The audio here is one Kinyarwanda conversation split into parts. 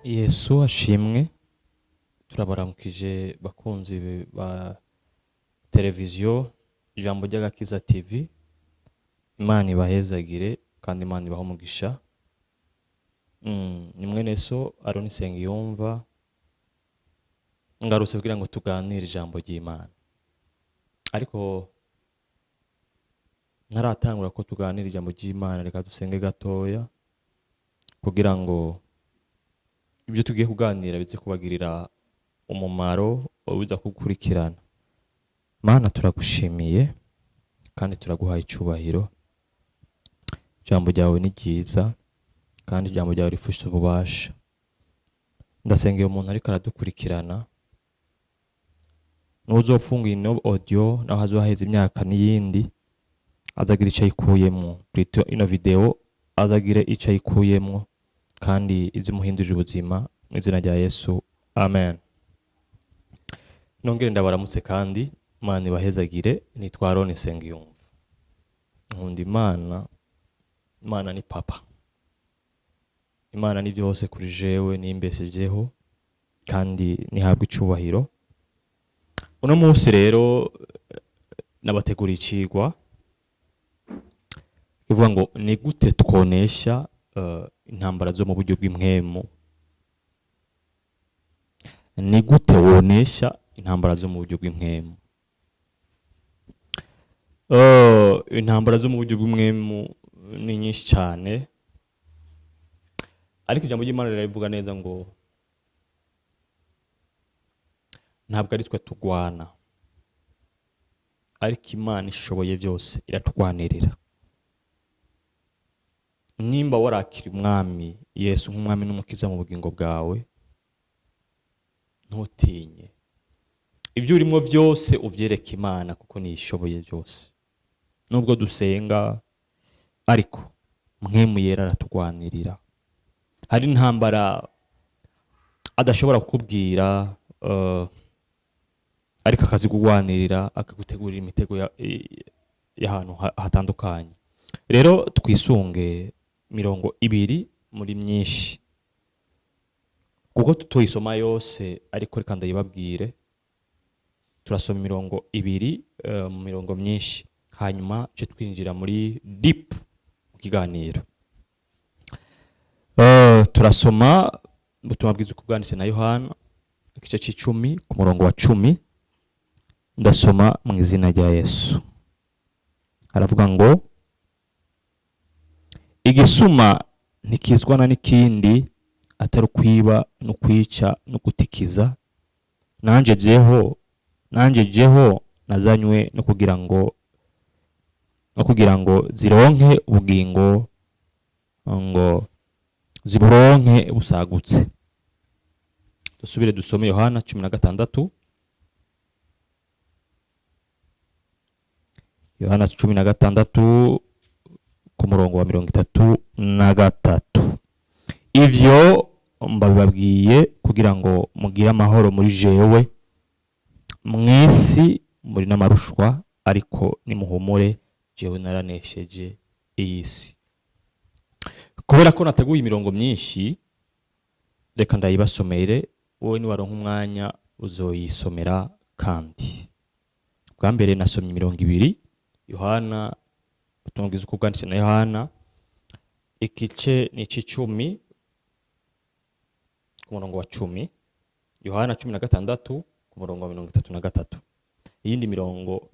Yesu ashimwe. Turabaramukije bakunzi ba televiziyo Ijambo ry'Agakiza TV. Imana ibahezagire kandi Imana ibahe umugisha. Ni mwene so Aroni Nsengiyumva ngarutse kugira ngo tuganire ijambo ry'Imana. Ariko ntaratangura ko tuganira ijambo ry'Imana, reka dusenge gatoya kugira ngo ibyo tugiye kuganira bize kubagirira umumaro uza kukurikirana. Mana, turagushimiye kandi turaguhaye icyubahiro. Ijambo ryawe ni ryiza kandi ijambo ryawe rifite ububasha. Ndasengera umuntu ariko aradukurikirana, n'uzopfunga ino audio naho hazoheza imyaka n'iyindi, azagira icyo ayikuyemo. Ino video azagira icyo ayikuyemo kandi izimuhindurira ubuzima mu izina rya Yesu, amen. Nongere ndabaramutse kandi Imana ibahezagire. Nitwa Aroni Nsengiyumva. Nkunda Imana. Imana ni papa. Imana ni byose kuri jewe, nimbeshejeho kandi nihabwa icubahiro. Uno munsi rero nabateguriye icigwa kivuga ngo ni gute twonesha intambara zo mu buryo bw'impwemu. Ni gute wonesha intambara zo mu buryo bw'impwemu. Intambara zo mu buryo bw'impwemu ni nyinshi cyane, ariko ijambo ry'Imana rirabivuga neza ngo ntabwo ari twe tugwana, ariko Imana ishoboye byose iratugwanirira. Nimba warakira umwami Yesu nk'umwami n'umukiza mu bugingo bwawe, ntutinye. Ibyo urimo byose uvyereke Imana kuko niyishoboye byose. Nubwo dusenga ariko mpwemu yera aratugwanirira. Hari intambara adashobora kukubwira, ariko akazi kugwanirira, akagutegurira imitego y'ahantu hatandukanye. Rero twisunge mirongo ibiri muri myinshi, kuko tutoyisoma yose, ariko reka ndayibabwire. Turasoma mirongo ibiri mu mirongo myinshi, hanyuma ce twinjira muri deep mu kiganiro. Turasoma ubutumwa bwiza uko bwanditse na Yohana igice c'icumi ku murongo wa 10. Ndasoma mu izina rya Yesu. Haravuga ngo igisuma ntikizwana n'ikindi atari ukwiba no kwica no gutikiza. Nanje jeho nazanywe no kugira ngo zironke ubugingo, ngo ziburonke busagutse. Dusubire dusome Yohana 16. Yohana 16 ku murongo wa 33. Ivyo mbababwiye kugira ngo mugire amahoro muri jewe. Mwisi muri n'amarushwa, ariko nimuhumure, jewe naranesheje iyi si. Kubera ko nateguye imirongo myinshi, reka ndayibasomere. Wowe ni waronka umwanya uzoyisomera kandi. Bwa mbere nasomye mirongo ibiri Yohana, ubutumwa bwiza uko bwanditse na Yohana igice ni c'icumi ku murongo wa 10. Yohana 16 ku murongo wa 33. Iyindi mirongo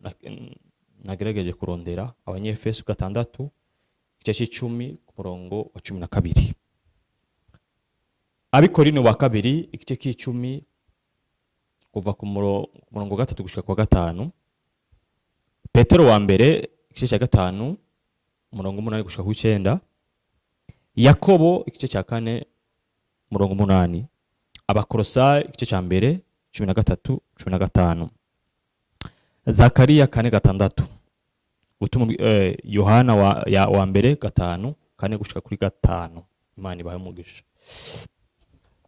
nagerageje kurondera Abanyefeso 6 igice c'icumi ku murongo wa 12. Abikorino wa kabiri igice c'icumi kuva ku murongo wa 3 gushika kwa 5. Petero wa mbere igice ca 5 umurongo 8 gushika ku 9. Yakobo igice ca 4 umurongo 8. Abakolosayi igice ca mbere 13-15. Zakariya 4:6. Ubutumwa Yohana wa mbere 5 4 gushika kuri 5. Imana ibahe umugisha.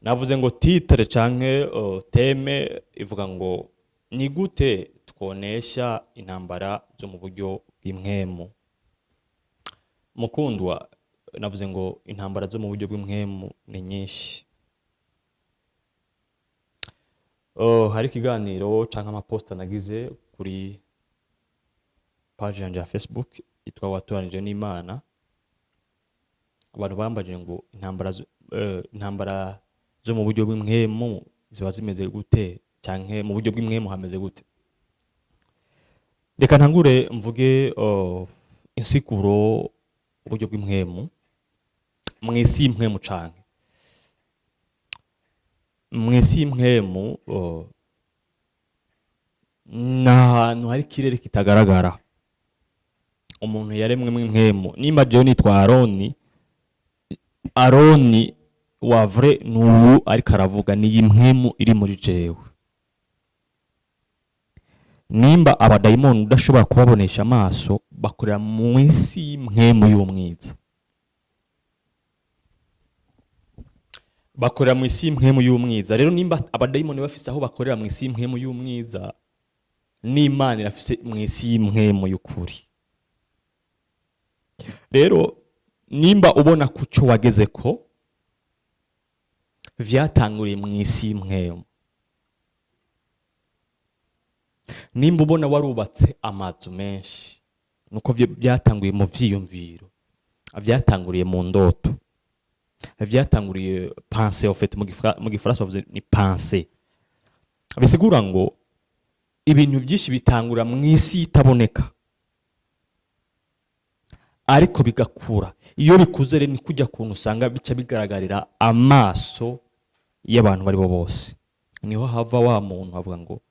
Navuze ngo titre canke teme ivuga ngo ni gute twonesha intambara zo mu buryo bw'impwemu. Mukundwa, navuze ngo intambara zo mu buryo bw'impwemu ni nyinshi. hari ikiganiro canke amaposta nagize kuri page yanje ya Facebook yitwa watoranije n'Imana. Abantu bambajije ngo intambara zo mu buryo bw'imwemu ziba zimeze gute canke mu buryo bw'imwemu hameze gute. Reka ntangure mvuge insiguro uburyo bw'imwemu mw'isi y'impwemu canke mw'isi y'impwemu ni ahantu hari ikirere kitagaragara. Umuntu yaremwemo impwemu. Nimba jewe nitwa Aroni wa vrai n'ubu ariko aravuga ni impwemu iri muri jewe. Nimba abadayimoni udashobora kubabonesha amaso bakorera mu isi y'impwemu y'umwiza. Bakorera mu isi y'impwemu y'umwiza. Rero nimba abadayimoni bafise aho bakorera mu isi y'impwemu y'umwiza, n'Imana irafise mu isi y'impwemu y'ukuri. Rero nimba ubona kuco wagezeko vyatanguriye mu isi y'impwemu. Nimba ubona warubatse amazu menshi nuko byatanguye mu vyiyumviro, vyatanguriye mu ndoto, vyatanguriye pensée. En fait mu gifaransa bavuze ni pensée. Bisigura ngo ibintu byinshi bitangura mu isi itaboneka ariko bigakura. Iyo bikuze rero ni kujya kuntu usanga bica bigaragarira amaso y'abantu bari bo bose. Niho hava wa muntu avuga ngo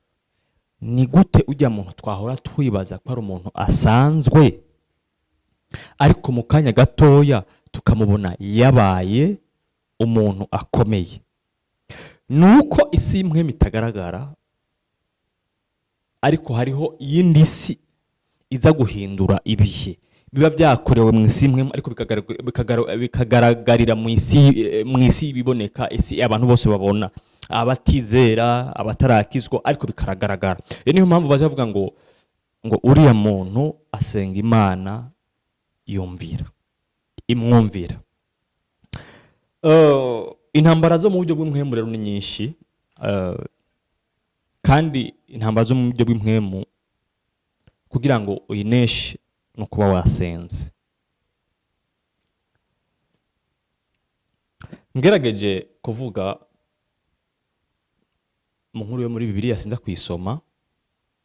ni gute ujya muntu twahora twibaza ko ari umuntu asanzwe ariko mu kanya gatoya tukamubona yabaye umuntu akomeye. Nuko isi y'imwemu itagaragara ariko hariho iyindi si iza guhindura ibihe biba byakorewe mu isi y'imwemu ariko bikagaragarira mu isi biboneka, isi abantu bose babona, abatizera abatarakizwa ariko bikaragaragara. Rero niyo mpamvu baje bavuga ngo uriya muntu asenga Imana yumvira imwumvira. Intambara zo mu buryo bw'impwemu rero ni nyinshi, kandi intambara zo mu buryo bw'impwemu kugira ngo uyineshe no kuba wasenze. Ngerageje kuvuga mu nkuru yo muri Bibiliya sinza kuyisoma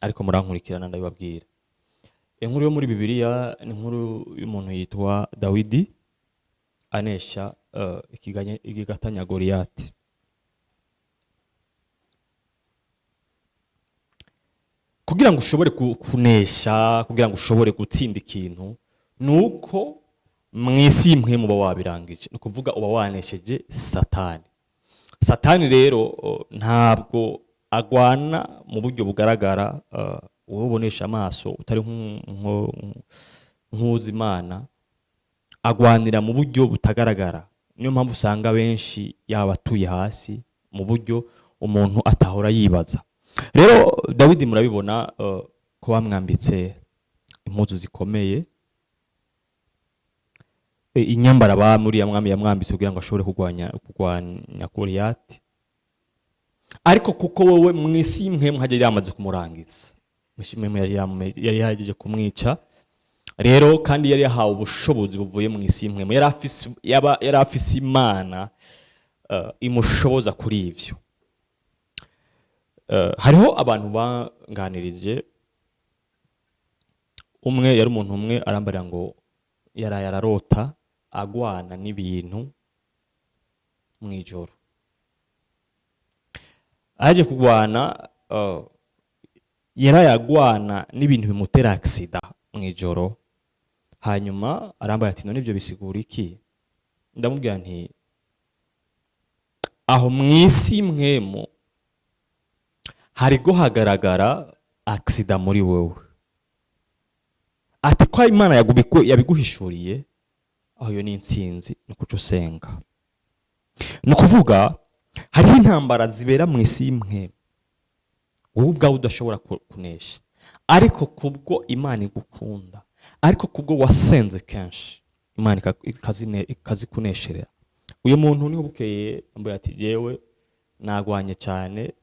ariko murankurikirana ndabibabwira. Inkuru yo muri Bibiliya ni inkuru y'umuntu yitwa Dawidi anesha igigatanya Goliyati. Kugira ngo ushobore kunesha, kugira ngo ushobore gutsinda ikintu, nuko mw'isi y'imwemu uba wabirangije. Ni kuvuga uba wanesheje Satani. Satani rero ntabwo agwana mu buryo bugaragara, wowe ubonesha amaso utari nk'uzi Imana, agwanira mu buryo butagaragara. Niyo mpamvu usanga benshi yabatuye hasi mu buryo umuntu atahora yibaza. Rero Dawidi murabibona ko bamwambitse impuzu zikomeye, inyambara muri ya mwami yamwambitse kugira ngo ashobore kurwanya Goliyati. Ariko kuko wowe mu isi y'imwemu hajya yamaze kumurangiza, yari yagiye kumwica. Rero kandi yari yahawe ubushobozi buvuye mu isi y'imwemu, yari afise Imana imushoboza kuri ivyo. Hariho abantu banganirije, umwe yari umuntu umwe arambarira ngo yaraye ararota agwana n'ibintu mw'ijoro. Aje kugwana yaraye agwana n'ibintu bimutera accident mw'ijoro. Hanyuma arambarira ati none ibyo bisigura iki? Ndamubwira nti aho mw'isi y'imwemu harigo hagaragara accident muri wewe. Ati ko Imana yabiguhishuriye, aho yo ni intsinzi, no kuco usenga. Ni kuvuga hariho intambara zibera mu isi y'imwemu wowe ubwawe udashobora kunesha, ariko kubwo Imana igukunda, ariko kubwo wasenze kenshi Imana ikazikunesherera. Uyu muntu niwe bukeye ambaye ati jewe nagwanye cyane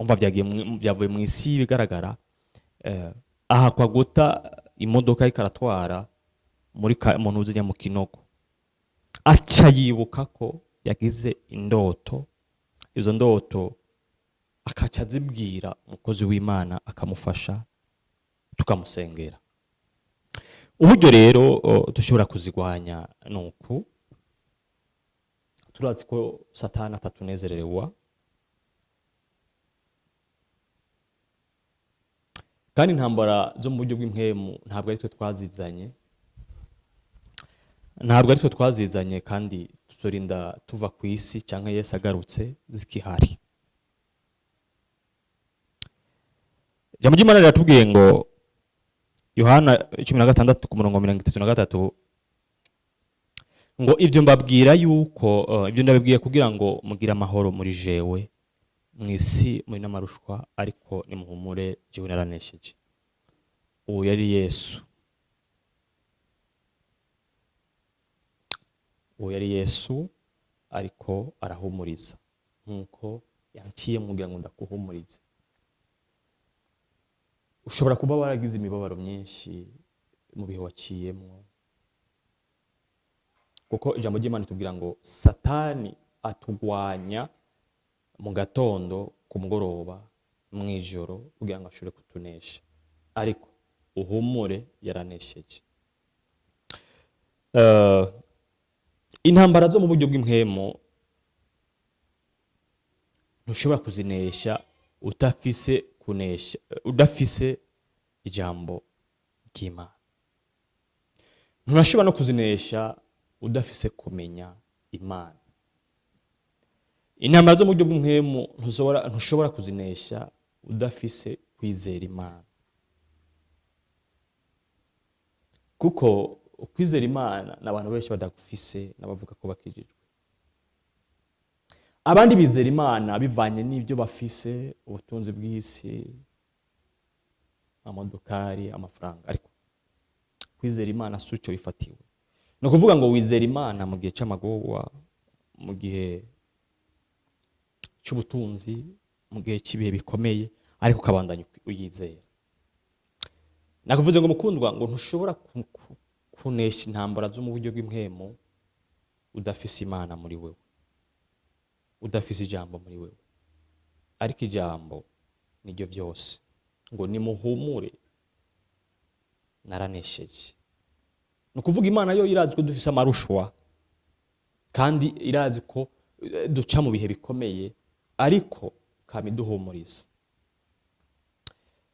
umva byavuye mu isi bigaragara, aha kwa guta imodoka ikaratwara mu ntuzi mu kinogo, aca yibuka ko yagize indoto, izo ndoto akaca azibwira umukozi w'Imana akamufasha tukamusengera. Uburyo rero dushobora kuzigwanya nuku, turazi ko Satani atatunezererwa, kandi intambara zo mu buryo bw'impwemu ntabwo ari twe twazizanye, kandi tuzorinda tuva ku isi cyangwa Yesu agarutse zikihari. Ijambo ry'Imana riratubwiye ngo Yohana 16:33 ngo ibyo mbabwira yuko ibyo ndabibwiye kugira ngo mugire amahoro muri jewe, mu isi muri n'amarushwa, ariko nimuhumure jewe naranesheje. Uwo yari Yesu. Uwo yari Yesu ariko arahumuriza, nkuko yanciye kugira ngo ndakuhumurize. Ushobora kuba waragize imibabaro myinshi mu bihe waciyemo, kuko ijambo ry'Imana tubwira ngo Satani atugwanya mu gatondo, ku mugoroba, mu ijoro, kugira ngo ashobore kutunesha, ariko uhumure yaranesheje. Intambara zo mu buryo bw'impwemu ntushobora kuzinesha udafise ijambo ry'Imana. Nturashobora no kuzinesha udafise kumenya Imana. Intambara zo mu buryo bw'impwemu ntushobora kuzinesha udafise kwizera Imana, kuko ukwizera Imana n'abantu benshi badagufise n'abavuga ko bakijijwe. Abandi bizera Imana bivanye n'ibyo bafise, ubutunzi bw'isi, amodokari, amafaranga, ariko kwizera Imana suco bifatiwe. No kuvuga ngo wizera Imana mu gihe c'amagorwa, mu gihe c'ubutunzi, mu gihe cy'ibihe bikomeye, ariko ukabandanya uyizera. Nakuvuze ngo mukundwa, ngo ntushobora kunesha intambara zo mu buryo bw'impwemu udafise Imana muri wewe, udafise ijambo muri wewe. Ariko ijambo niryo byose, ngo nimuhumure naranesheje. No kuvuga Imana yo irazi ko dufise amarushwa, kandi irazi ko duca mu bihe bikomeye, ariko kamiduhumuriza.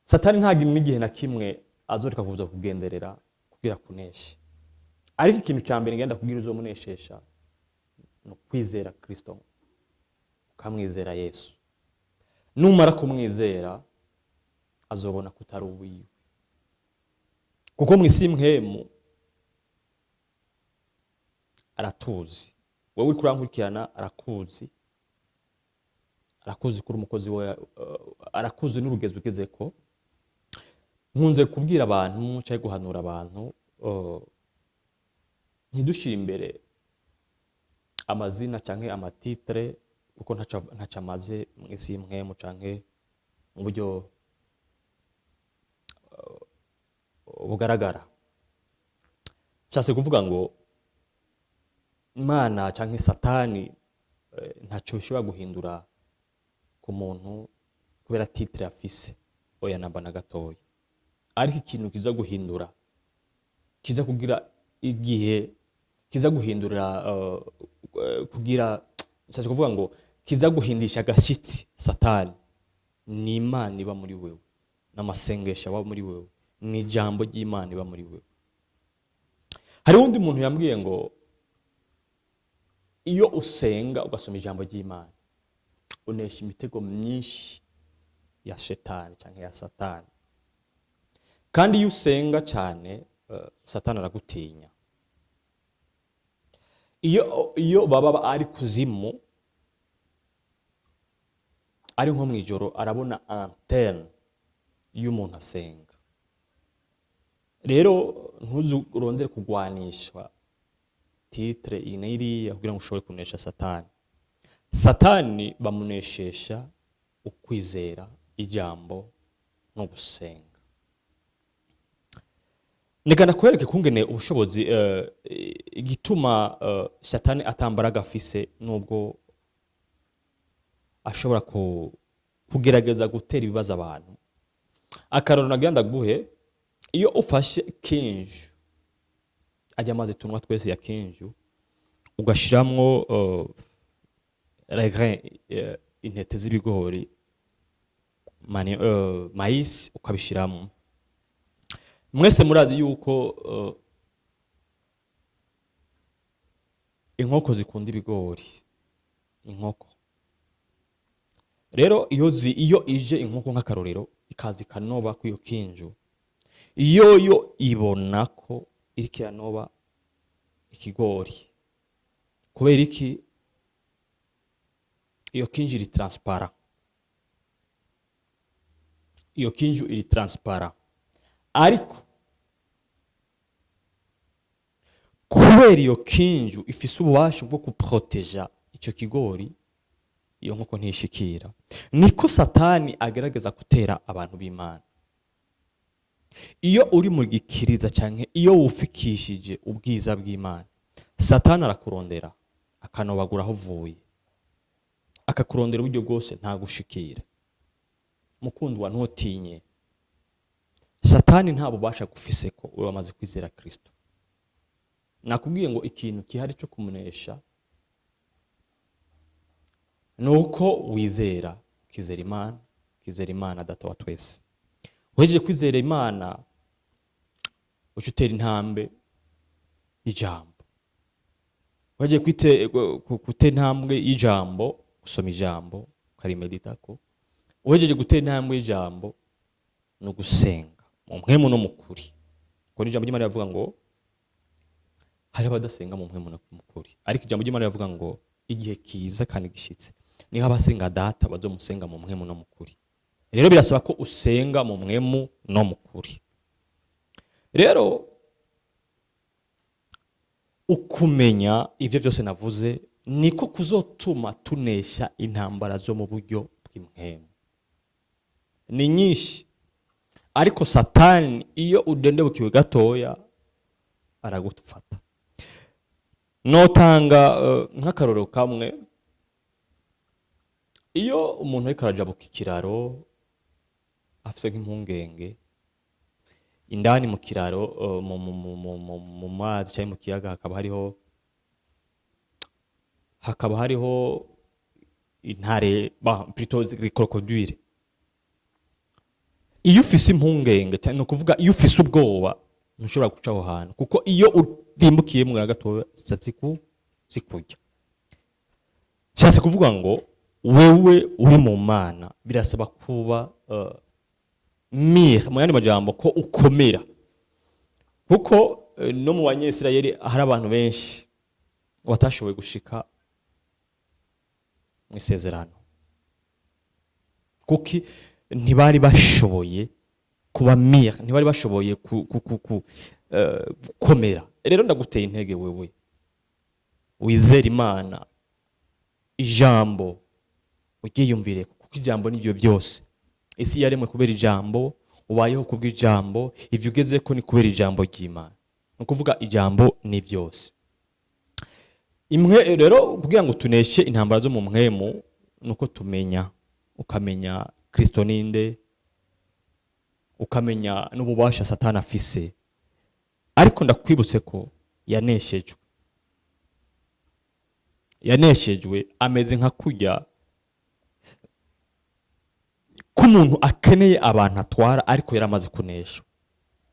Satani ntagira n'igihe na kimwe azoreka kuza kugenderera kugira kunesha, ariko ikintu cya mbere ngenda kubwira uzomuneshesha no kwizera Kristo, ukamwizera Yesu. Numara kumwizera azobona kutari uwiwe, kuko mu isi impwemu aratuzi. Wowe uri kurankurikirana arakuzi kuri umukozi we, arakuzi n'urugezo ugezeko. Nkunze kubwira abantu cyangwa guhanura abantu, ntidushire imbere amazina cyangwa amatitre, kuko ntaca amaze mu isi y'impwemu cyangwa mu buryo bugaragara. Cyase kuvuga ngo Imana cyangwa Satani ntacyo bishobora guhindura ku muntu kubera titre afise, oya namba na gatoya. Ariko ikintu kiza guhindura, kiza kugira igihe, kiza guhindura kugira, cyase kuvuga ngo kiza guhindisha agashitsi Satani, ni Imana iba muri wewe, n'amasengesho aba muri wewe, ni ijambo ry'Imana iba muri wewe. Hari undi muntu yambwiye ngo iyo usenga ugasoma ijambo ry'Imana unesha imitego myinshi ya shetani cyangwa ya Satani. Kandi iyo usenga cyane Satani aragutinya. Iyo baba ari kuzimu, ari nko mwijoro, arabona antenne y'umuntu asenga. Rero ntuzi urondere kugwanishwa titre iniriya kugira ngo ushobore kunesha Satani. Satani bamuneshesha ukwizera ijambo no gusenga. Negana kwereke kungene ubushobozi igituma Satani atambaraga afise nubwo ashobora kugerageza gutera ibibazo abantu. Akaroro nagenda guhe, iyo ufashe kinju ajya amazi tunwa twese ya kinju ugashiramwo intete z'ibigori maïs ukabishiramo, mwese murazi yuko inkoko zikunda ibigori. Inkoko rero iyo ije inkoko nk'akarorero ikaza ikanoba ku iyo kinju, yo ibona ko iriko iranoba ikigori. Kubera iki? Iyo kinju iri transparent. Iyo kinju iri transparent, ariko kubera iyo kinju ifise ububasha bwo kuproteja icyo kigori, iyo nkoko ntishikira. Niko Satani agerageza gutera abantu b'Imana. Iyo uri mu gikiriza canke iyo wufikishije ubwiza bw'Imana, Satani arakurondera akanobagura aho uvuye, akakurondera uburyo bwose ntagushikire. Mukundwa, ntutinye. Satani nta bubasha gufise ko uri wamaze kwizera Kristo. Nakubwiye ngo ikintu kihari cyo kumunesha nuko wizera, kizera Imana data wa twese. Uhejeje kwizera Imana ucutera intambwe y'ijambo. Uhejeje gutera intambwe y'ijambo, gusoma ijambo ukarimeditako. Uhejeje gutera intambwe y'ijambo no gusenga mu mpwemu no mukuri. Kuko ijambo ry'Imana rivuga ngo hari abadasenga mu mpwemu no mukuri, ariko ijambo ry'Imana rivuga ngo igihe kiza kandi gishitse niho abasenga data bazomusenga mu mpwemu no mukuri. Rero birasaba ko usenga mu mpwemu no mukuri. Rero ukumenya ivyo vyose navuze niko kuzotuma tunesha intambara zo mu buryo bw'impwemu. Ni nyinshi, ariko Satani iyo udendebukiwe gatoya aragufata. Notanga nk'akarorero kamwe. Iyo umuntu ariko arajabuka ikiraro afise nk'impungenge, indani mu kiraro mu mazi cyangwa mu kiyaga hakaba hariho intare, plutôt crocodile. Iyo ufise impungenge cyane, no kuvuga iyo ufise ubwoba, ntushobora guca aho hantu, kuko iyo urimbukiye mu gatoya zikurya. Cyase kuvuga ngo wewe uri mu Mana birasaba kuba mu yandi majambo ko ukomera, kuko no mu Banyesirayeli hari abantu benshi batashoboye gushika mu isezerano, kuki ntibari bashoboye kuba ntibari bashoboye gukomera. Rero ndaguteye intege wewe wizera Imana, ijambo ugiyumvire, kuko ijambo nibyo byose. Isi yaremwe kubera ijambo, ubayeho kubw'ijambo, ivyo ugezeko ni kubera ijambo ry'Imana. No kuvuga ijambo ni byose. Rero kugira ngo tuneshe intambara zo mu mpwemu nuko ukamenya Kristo ninde, ukamenya n'ububasha Satani afise. Ariko ndakwibutse ko yaneshejwe ameze nka kurya k'umuntu akeneye abantu atwara, ariko yaramaze kunesha.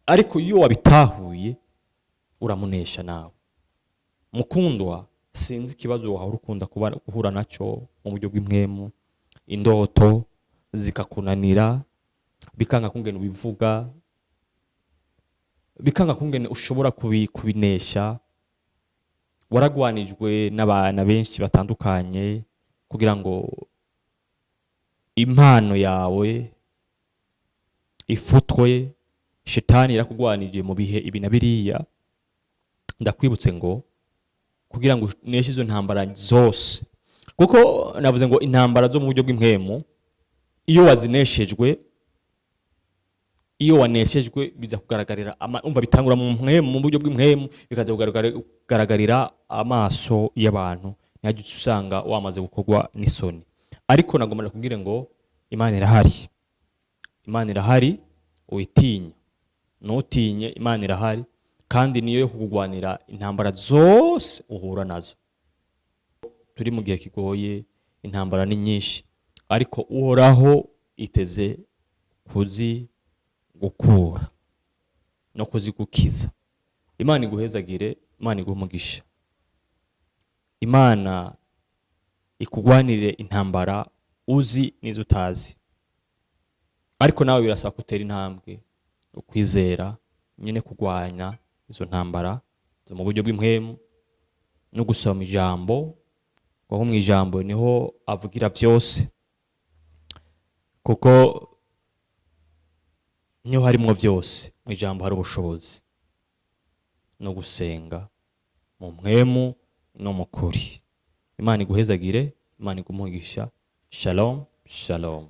Ariko iyo wabitahuye uramunesha nawe. Mukundwa, sinzi ikibazo wahora ukunda guhura nacyo mu buryo bw'impwemu. Indoto zikakunanira, bikanga kungena ubivuga, bikanga kungena ushobora kubinesha. Waragwanijwe n'abana benshi batandukanye kugira ngo impano yawe ifutwe. Shetani yarakugwanije mu bihe ibi na biriya. Ndakwibutse ngo kugira ngo uneshe izo ntambara zose, kuko navuze ngo intambara zo mu buryo bw'impwemu iyo wazineshejwe, iyo waneshejwe biza kugaragarira umva bitangura mu mpwemu, mu buryo bw'impwemu, bikaza kugaragarira amaso y'abantu, ntihagire usanga wamaze gukorwa n'isoni. Ariko nagomba kubwire ngo Imana irahari, Imana irahari, uyitinya, ntutinye, Imana irahari kandi niyo yo kugwanira intambara zose uhura nazo. Turi mu gihe kigoye, intambara ni nyinshi, ariko uhoraho iteze kuzigukura no kuzigukiza. Imana iguhezagire, Imana iguhe umugisha, Imana ikugwanirire intambara uzi n'izo utazi. Ariko nawe birasaba gutera intambwe, ukwizera nyine kugwanya izo ntambara zo mu buryo bw'impwemu no gusoma ijambo, kuko mu ijambo niho avugira byose, kuko niho harimwo byose. Mu ijambo hari ubushobozi no gusenga mu mpwemu no mu kuri. Imana iguhezagire, Imana igumugisha. Shalom, shalom.